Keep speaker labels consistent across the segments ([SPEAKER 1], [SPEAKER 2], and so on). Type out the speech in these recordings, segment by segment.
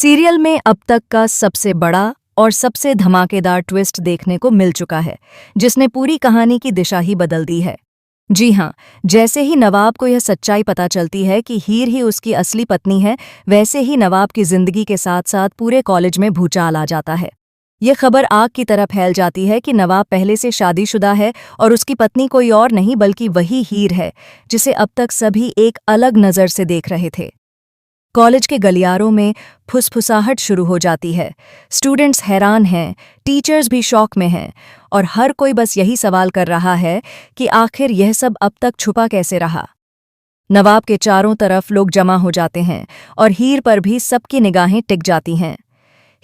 [SPEAKER 1] Serial में अब तक का सबसे बड़ा और सबसे धमाकेदार ट्विस्ट देखने को मिल चुका है, जिसने पूरी कहानी की दिशा ही बदल दी है। जी हाँ, जैसे ही नवाब को यह सच्चाई पता चलती है कि हीर ही उसकी असली पत्नी है, वैसे ही नवाब की जिंदगी के साथ साथ पूरे कॉलेज में भूचाल आ जाता है। ये खबर आग की तरह फैल जाती है कि नवाब पहले से शादीशुदा है और उसकी पत्नी कोई और नहीं बल्कि वही हीर है, जिसे अब तक सभी एक अलग नज़र से देख रहे थे। कॉलेज के गलियारों में फुसफुसाहट शुरू हो जाती है। स्टूडेंट्स हैरान हैं, टीचर्स भी शॉक में हैं और हर कोई बस यही सवाल कर रहा है कि आखिर यह सब अब तक छुपा कैसे रहा। नवाब के चारों तरफ लोग जमा हो जाते हैं और हीर पर भी सबकी निगाहें टिक जाती हैं।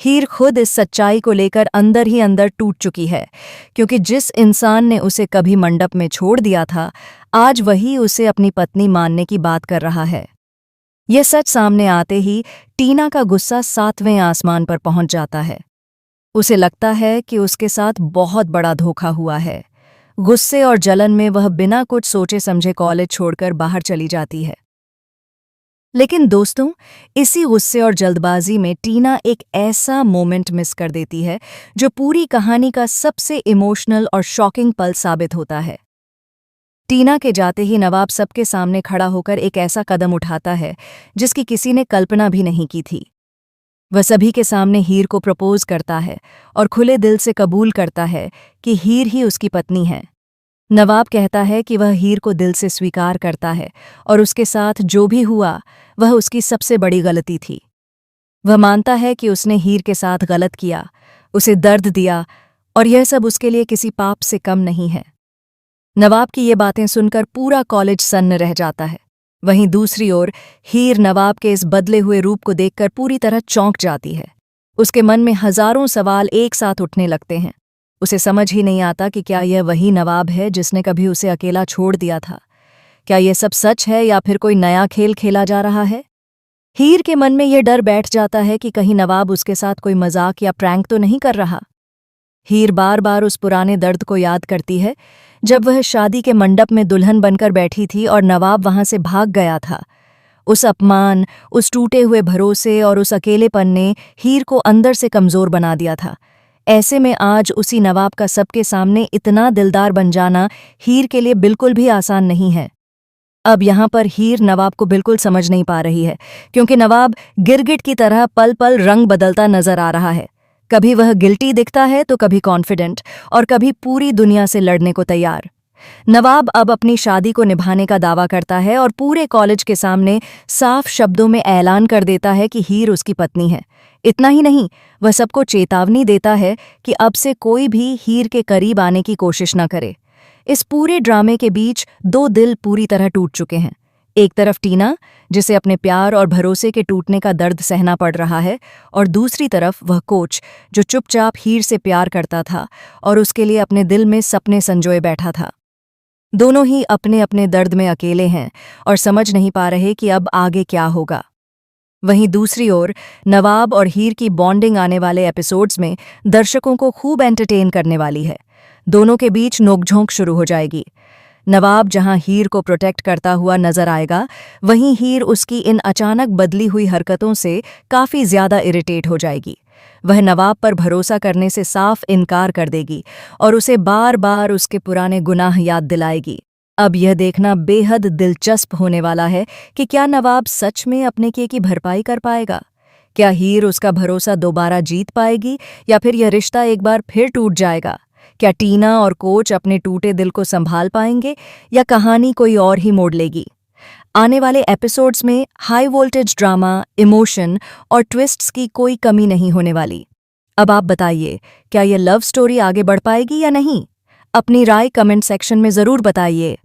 [SPEAKER 1] हीर खुद इस सच्चाई को लेकर अंदर ही अंदर टूट चुकी है, क्योंकि जिस इंसान ने उसे कभी मंडप में छोड़ दिया था, आज वही उसे अपनी पत्नी मानने की बात कर रहा है। यह सच सामने आते ही टीना का गुस्सा 7वें आसमान पर पहुंच जाता है। उसे लगता है कि उसके साथ बहुत बड़ा धोखा हुआ है। गुस्से और जलन में वह बिना कुछ सोचे समझे कॉलेज छोड़कर बाहर चली जाती है। लेकिन दोस्तों, इसी गुस्से और जल्दबाजी में टीना एक ऐसा मोमेंट मिस कर देती है जो पूरी कहानी का सबसे इमोशनल और शॉकिंग पल साबित होता है। टीना के जाते ही नवाब सबके सामने खड़ा होकर एक ऐसा कदम उठाता है जिसकी किसी ने कल्पना भी नहीं की थी। वह सभी के सामने हीर को प्रपोज करता है और खुले दिल से कबूल करता है कि हीर ही उसकी पत्नी है। नवाब कहता है कि वह हीर को दिल से स्वीकार करता है और उसके साथ जो भी हुआ वह उसकी सबसे बड़ी गलती थी। वह मानता है कि उसने हीर के साथ गलत किया, उसे दर्द दिया और यह सब उसके लिए किसी पाप से कम नहीं है। नवाब की ये बातें सुनकर पूरा कॉलेज सन्न रह जाता है। वहीं दूसरी ओर हीर नवाब के इस बदले हुए रूप को देखकर पूरी तरह चौंक जाती है। उसके मन में हजारों सवाल एक साथ उठने लगते हैं। उसे समझ ही नहीं आता कि क्या यह वही नवाब है जिसने कभी उसे अकेला छोड़ दिया था। क्या यह सब सच है या फिर कोई नया खेल खेला जा रहा है? हीर के मन में यह डर बैठ जाता है कि कहीं नवाब उसके साथ कोई मजाक या प्रैंक तो नहीं कर रहा। हीर बार बार उस पुराने दर्द को याद करती है, जब वह शादी के मंडप में दुल्हन बनकर बैठी थी और नवाब वहां से भाग गया था। उस अपमान, उस टूटे हुए भरोसे और उस अकेलेपन ने हीर को अंदर से कमजोर बना दिया था। ऐसे में आज उसी नवाब का सबके सामने इतना दिलदार बन जाना हीर के लिए बिल्कुल भी आसान नहीं है। अब यहाँ पर हीर नवाब को बिल्कुल समझ नहीं पा रही है, क्योंकि नवाब गिरगिट की तरह पल पल रंग बदलता नजर आ रहा है। कभी वह गिल्टी दिखता है तो कभी कॉन्फिडेंट और कभी पूरी दुनिया से लड़ने को तैयार। नवाब अब अपनी शादी को निभाने का दावा करता है और पूरे कॉलेज के सामने साफ शब्दों में ऐलान कर देता है कि हीर उसकी पत्नी है। इतना ही नहीं, वह सबको चेतावनी देता है कि अब से कोई भी हीर के करीब आने की कोशिश न करे। इस पूरे ड्रामे के बीच दो दिल पूरी तरह टूट चुके हैं। एक तरफ टीना, जिसे अपने प्यार और भरोसे के टूटने का दर्द सहना पड़ रहा है, और दूसरी तरफ वह कोच, जो चुपचाप हीर से प्यार करता था और उसके लिए अपने दिल में सपने संजोए बैठा था। दोनों ही अपने अपने दर्द में अकेले हैं और समझ नहीं पा रहे कि अब आगे क्या होगा। वहीं दूसरी ओर नवाब और हीर की बॉन्डिंग आने वाले एपिसोड्स में दर्शकों को खूब एंटरटेन करने वाली है। दोनों के बीच नोकझोंक शुरू हो जाएगी। नवाब जहां हीर को प्रोटेक्ट करता हुआ नजर आएगा, वहीं हीर उसकी इन अचानक बदली हुई हरकतों से काफी ज्यादा इरिटेट हो जाएगी। वह नवाब पर भरोसा करने से साफ इनकार कर देगी और उसे बार बार उसके पुराने गुनाह याद दिलाएगी। अब यह देखना बेहद दिलचस्प होने वाला है कि क्या नवाब सच में अपने किए की भरपाई कर पाएगा। क्या हीर उसका भरोसा दोबारा जीत पाएगी या फिर यह रिश्ता एक बार फिर टूट जाएगा। क्या टीना और कोच अपने टूटे दिल को संभाल पाएंगे या कहानी कोई और ही मोड़ लेगी। आने वाले एपिसोड्स में हाई वोल्टेज ड्रामा, इमोशन और ट्विस्ट्स की कोई कमी नहीं होने वाली। अब आप बताइए, क्या यह लव स्टोरी आगे बढ़ पाएगी या नहीं? अपनी राय कमेंट सेक्शन में ज़रूर बताइए।